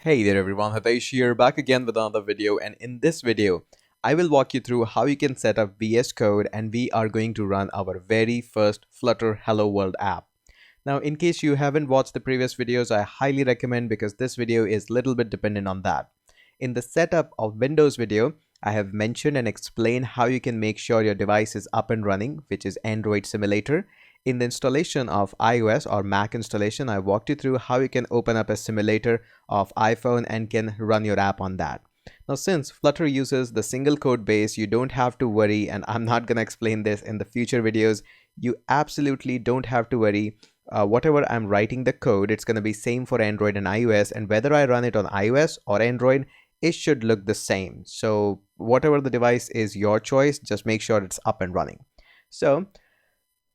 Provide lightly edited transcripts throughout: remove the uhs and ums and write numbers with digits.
Hey there everyone, Hitesh here, back again with another video, and in this video I will walk you through how you can set up VS Code, and we are going to run our very first Flutter Hello World app. Now in case you haven't watched the previous videos, I highly recommend because this video is a little bit dependent on that. In the setup of Windows video, I have mentioned and explained how you can make sure your device is up and running, which is Android simulator. In the installation of iOS or Mac installation, I walked you through how you can open up a simulator of iPhone and can run your app on that. Now, since Flutter uses the single code base, you don't have to worry, and I'm not going to explain this in the future videos. You absolutely don't have to worry. Whatever I'm writing the code, it's going to be same for Android and iOS, and whether I run it on iOS or Android, it should look the same. So whatever the device is your choice, just make sure it's up and running. So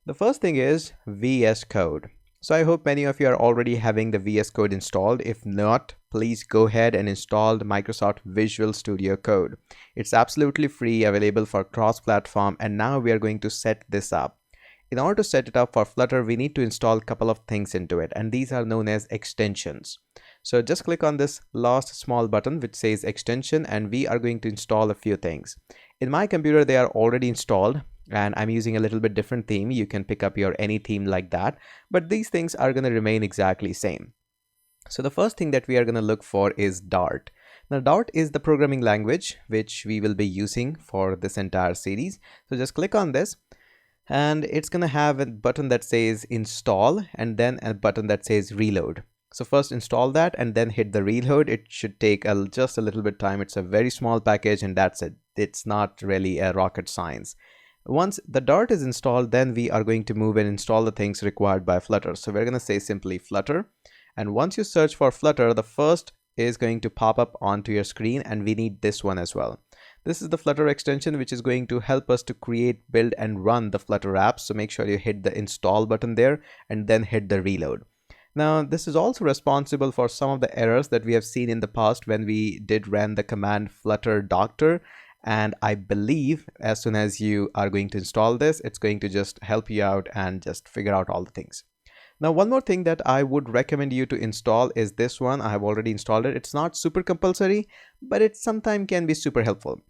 the first thing is VS Code. So I hope many of you are already having the VS Code installed. If not, please go ahead and install the Microsoft Visual Studio Code. It's absolutely free, available for cross-platform, and now we are going to set this up. In order to set it up for Flutter, we need to install a couple of things into it, and these are known as extensions. So just click on this last small button which says extension, and we are going to install a few things. In my computer, they are already installed, and I'm using a little bit different theme. You can pick up your any theme like that, but these things are going to remain exactly same. So the first thing that we are going to look for is Dart. Now Dart is the programming language which we will be using for this entire series. So just click on this, and it's going to have a button that says install and then a button that says reload. So first install that and then hit the reload. It should take just a little bit time. It's a very small package, and that's it. It's not really a rocket science. Once the Dart is installed, then we are going to move and install the things required by Flutter. So we're going to say simply Flutter, and once you search for Flutter, the first is going to pop up onto your screen, and we need this one as well. This is the Flutter extension which is going to help us to create, build, and run the Flutter apps. So make sure you hit the install button there and then hit the reload. Now this is also responsible for some of the errors that we have seen in the past when we did run the command flutter doctor. And I believe as soon as you are going to install this, it's going to just help you out and just figure out all the things. Now one more thing that I would recommend you to install is this one. I have already installed it. It's not super compulsory, but it sometimes can be super helpful.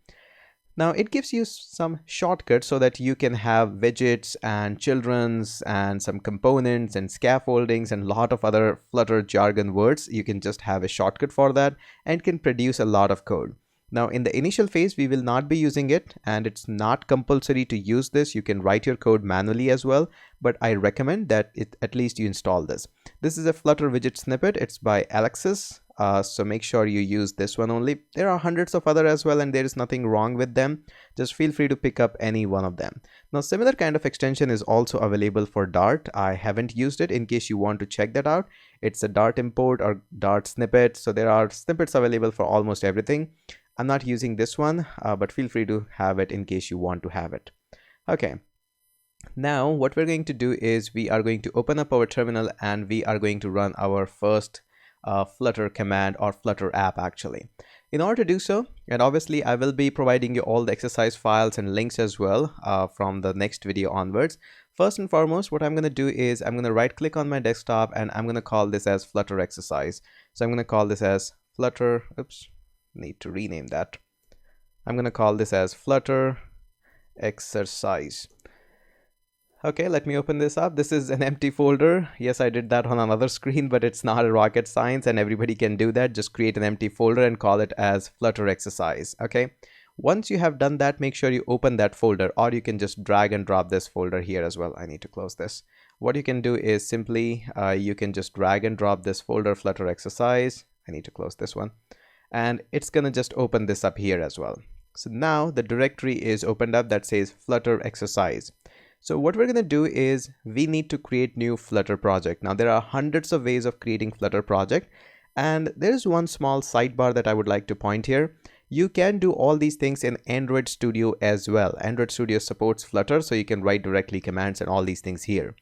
Now it gives you some shortcuts so that you can have widgets and children's and some components and scaffoldings and a lot of other Flutter jargon words. You can just have a shortcut for that and can produce a lot of code. Now in the initial phase, we will not be using it, and it's not compulsory to use this. You can write your code manually as well, but I recommend that at least you install this. This is a Flutter widget snippet. It's by Alexis. So make sure you use this one only. There are hundreds of other as well, and there is nothing wrong with them. Just feel free to pick up any one of them. Now similar kind of extension is also available for Dart. I haven't used it. In case you want to check that out, it's a Dart import or Dart snippet. So there are snippets available for almost everything. I'm not using this one, but feel free to have it in case you want to have it. Okay. Now what we're going to do is we are going to open up our terminal, and we are going to run our first Flutter command or Flutter app actually. In order to do so, and obviously I will be providing you all the exercise files and links as well from the next video onwards. First and foremost, what I'm going to do is I'm going to right click on my desktop, and I'm going to call this as Flutter exercise. So I'm going to call this as Flutter, need to rename that. I'm going to call this as Flutter exercise. Okay, let me open this up. This is an empty folder. Yes, I did that on another screen, but it's not a rocket science and everybody can do that. Just create an empty folder and call it as Flutter exercise. Okay, once you have done that, make sure you open that folder, or you can just drag and drop this folder here as well. I need to close this. What you can do is simply you can just drag and drop this folder Flutter exercise. I need to close this one, and it's gonna just open this up here as well. So now the directory is opened up that says Flutter exercise. So what we're gonna do is we need to create new Flutter project. Now there are hundreds of ways of creating Flutter project, and there's one small sidebar that I would like to point here. You can do all these things in Android Studio as well. Android Studio supports Flutter, so you can write directly commands and all these things here.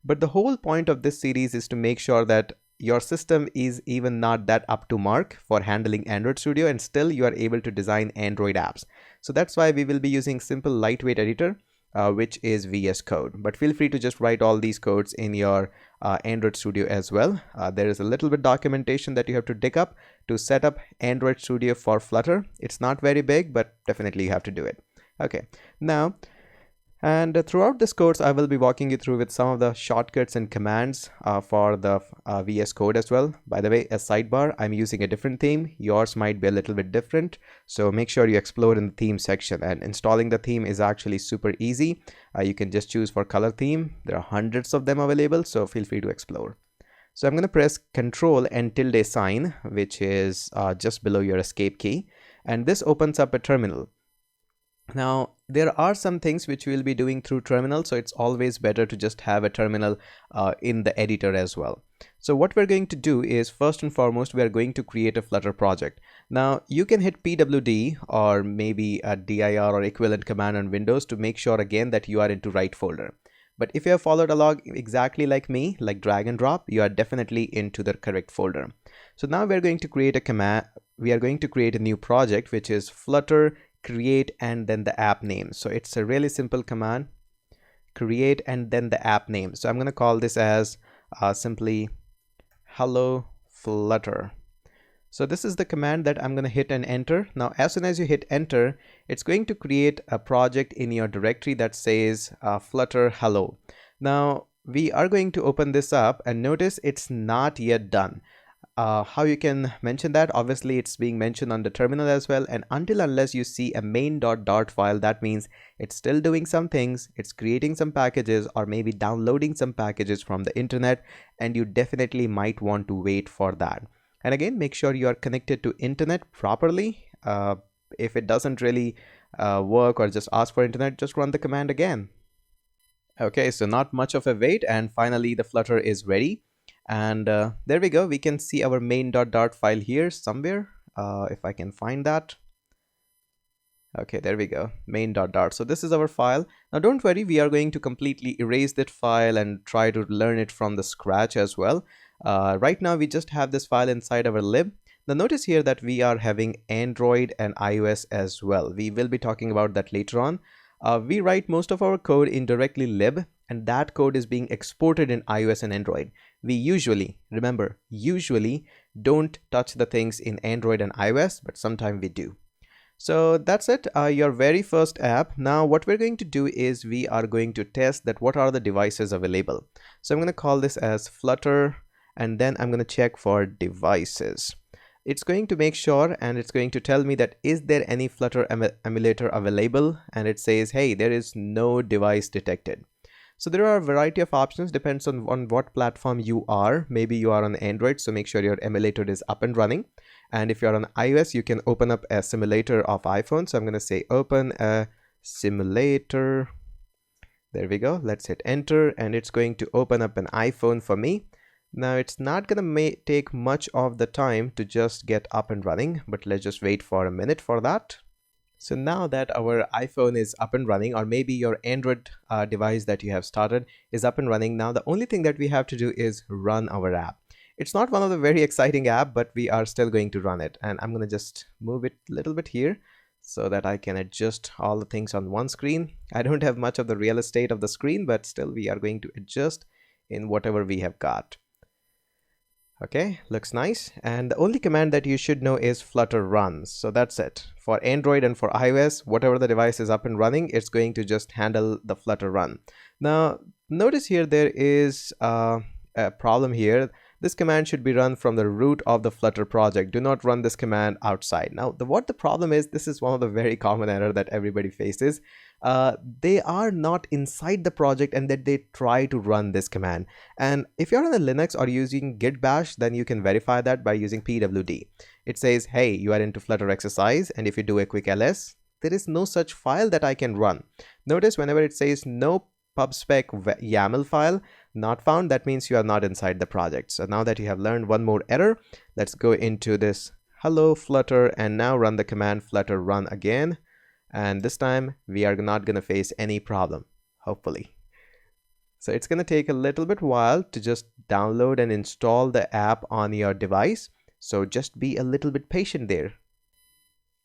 But the whole point of this series is to make sure that your system is even not that up to mark for handling Android Studio, and still you are able to design Android apps. So that's why we will be using simple lightweight editor, which is VS Code. But feel free to just write all these codes in your Android Studio as well. There is a little bit documentation that you have to dig up to set up Android Studio for Flutter. It's not very big, but definitely you have to do it. Okay, now, and throughout this course, I will be walking you through with some of the shortcuts and commands for the VS Code as well. By the way, a sidebar, I'm using a different theme. Yours might be a little bit different. So make sure you explore in the theme section, and installing the theme is actually super easy. You can just choose for color theme. There are hundreds of them available, so feel free to explore. So I'm going to press Control and tilde sign, which is just below your escape key. And this opens up a terminal. Now, there are some things which we'll be doing through terminal, so it's always better to just have a terminal in the editor as well. So what we're going to do is, first and foremost, we are going to create a Flutter project. Now, you can hit pwd or maybe a dir or equivalent command on Windows to make sure again that you are into right folder. But if you have followed along exactly like me, like drag and drop, you are definitely into the correct folder. So now we're going to create a command. We are going to create a new project, which is Flutter create and then the app name. So it's a really simple command, create and then the app name. So I'm going to call this as simply hello Flutter. So this is the command that I'm going to hit and enter. Now, as soon as you hit enter, it's going to create a project in your directory that says Flutter hello. Now, we are going to open this up and notice it's not yet done. How you can mention that? Obviously, it's being mentioned on the terminal as well. And until unless you see a main.dart file, that means it's still doing some things. It's creating some packages or maybe downloading some packages from the internet. And you definitely might want to wait for that. And again, make sure you are connected to internet properly. If it doesn't really work or just ask for internet, just run the command again. Okay, so not much of a wait. And finally, the Flutter is ready. And there we go. We can see our main.dart file here somewhere, if I can find that. Okay, there we go, main.dart. So this is our file. Now don't worry, we are going to completely erase that file and try to learn it from the scratch as well. Right now we just have this file inside our lib. Now notice here that we are having Android and iOS as well. We will be talking about that later on. We write most of our code in directly lib, and that code is being exported in iOS and Android. We usually, remember, usually don't touch the things in Android and iOS, but sometimes we do. So that's it, your very first app. Now what we're going to do is we are going to test that what are the devices available. So I'm going to call this as Flutter, and then I'm going to check for devices. It's going to make sure, and it's going to tell me that is there any Flutter emulator available, and it says, hey, there is no device detected. So there are a variety of options, depends on what platform you are. Maybe you are on Android, so make sure your emulator is up and running. And if you're on iOS, you can open up a simulator of iPhone. So I'm going to say open a simulator. There we go. Let's hit enter, and it's going to open up an iPhone for me. Now it's not going to take much of the time to just get up and running, but let's just wait for a minute for that. So now that our iPhone is up and running, or maybe your Android device that you have started is up and running, now the only thing that we have to do is run our app. It's not one of the very exciting app, but we are still going to run it. And I'm going to just move it a little bit here so that I can adjust all the things on one screen. I don't have much of the real estate of the screen, but still we are going to adjust in whatever we have got. Okay, looks nice. And the only command that you should know is Flutter runs. So that's it. For Android and for iOS, whatever the device is up and running, it's going to just handle the Flutter run. Now, notice here there is a problem here. This command should be run from the root of the Flutter project. Do not run this command outside. Now, what the problem is, this is one of the very common error that everybody faces. They are not inside the project and that they try to run this command. And if you're on a Linux or using Git Bash, then you can verify that by using pwd. It says, hey, you are into Flutter exercise, and if you do a quick ls, there is no such file that I can run. Notice whenever it says no pubspec YAML file not found, that means you are not inside the project. So now that you have learned one more error, let's go into this hello Flutter and now run the command Flutter run again. And this time we are not going to face any problem, hopefully. So it's going to take a little bit while to just download and install the app on your device. So just be a little bit patient there.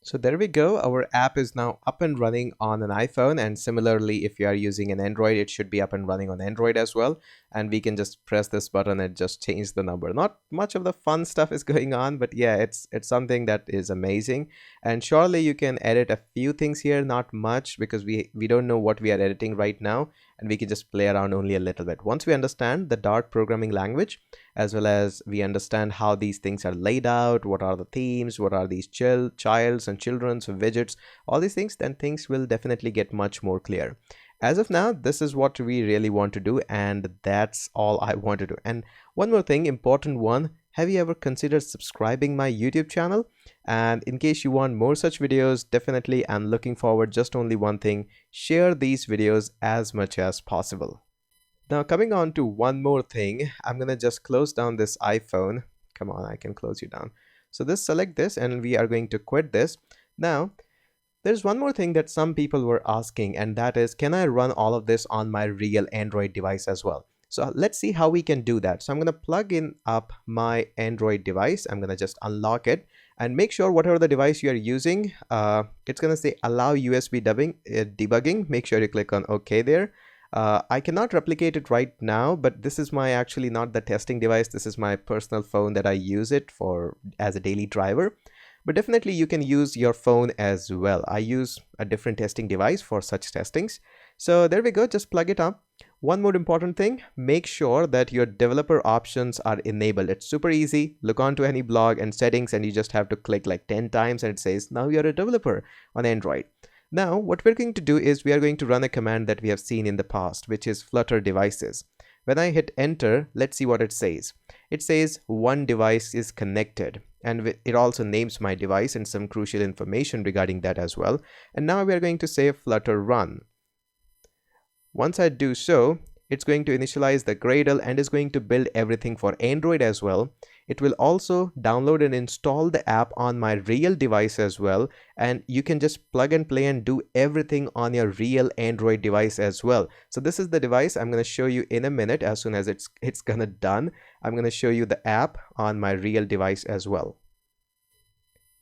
So there we go. Our app is now up and running on an iPhone, and similarly, if you are using an Android, it should be up and running on Android as well. And we can just press this button and just change the number. Not much of the fun stuff is going on, but yeah, it's something that is amazing. And surely you can edit a few things here, not much, because we don't know what we are editing right now, and we can just play around only a little bit. Once we understand the Dart programming language, as well as we understand how these things are laid out, what are the themes, what are these childs and children's widgets, all these things, then things will definitely get much more clear. As of now, this is what we really want to do, and that's all I want to do. And one more thing, important one, have you ever considered subscribing my YouTube channel? And in case you want more such videos, definitely I'm looking forward just only one thing: share these videos as much as possible. Now coming on to one more thing, I'm gonna just close down this iPhone. Come on, I can close you down. So just select this and we are going to quit this. Now there's one more thing that some people were asking, and that is, can I run all of this on my real Android device as well? So let's see how we can do that. So I'm gonna plug in up my Android device. I'm gonna just unlock it and make sure whatever the device you are using, it's gonna say allow USB debugging. Make sure you click on OK there. I cannot replicate it right now, but this is my actually not the testing device. This is my personal phone that I use it for as a daily driver. But definitely you can use your phone as well. I use a different testing device for such testings. So there we go, just plug it up. One more important thing, make sure that your developer options are enabled. It's super easy. Look onto any blog and settings and you just have to click like 10 times and it says now you're a developer on Android. Now what we're going to do is we are going to run a command that we have seen in the past, which is Flutter Devices. When I hit enter, let's see what it says. It says one device is connected, and it also names my device and some crucial information regarding that as well. And now we are going to say Flutter run. Once I do so, it's going to initialize the Gradle and is going to build everything for Android as well. It will also download and install the app on my real device as well, and you can just plug and play and do everything on your real Android device as well. So this is the device I'm going to show you in a minute. As soon as it's gonna done, I'm going to show you the app on my real device as well.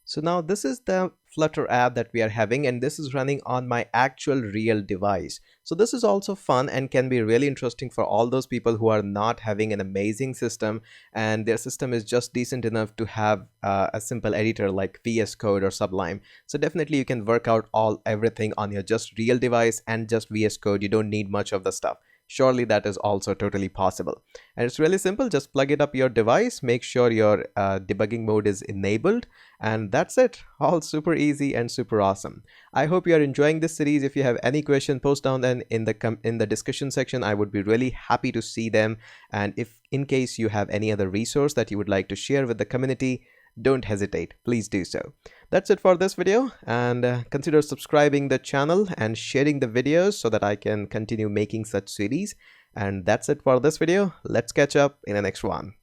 So now this is the Flutter app that we are having, and this is running on my actual real device. So this is also fun and can be really interesting for all those people who are not having an amazing system and their system is just decent enough to have a simple editor like VScode or Sublime. So definitely you can work out everything on your just real device and just VScode. You don't need much of the stuff. Surely that is also totally possible. And it's really simple. Just plug it up your device, make sure your debugging mode is enabled, and that's it. All super easy and super awesome. I hope you are enjoying this series. If you have any question, post down then in the discussion section. I would be really happy to see them. And if in case you have any other resource that you would like to share with the community, don't hesitate, please do so. That's it for this video, and consider subscribing the channel and sharing the videos so that I can continue making such series. And that's it for this video. Let's catch up in the next one.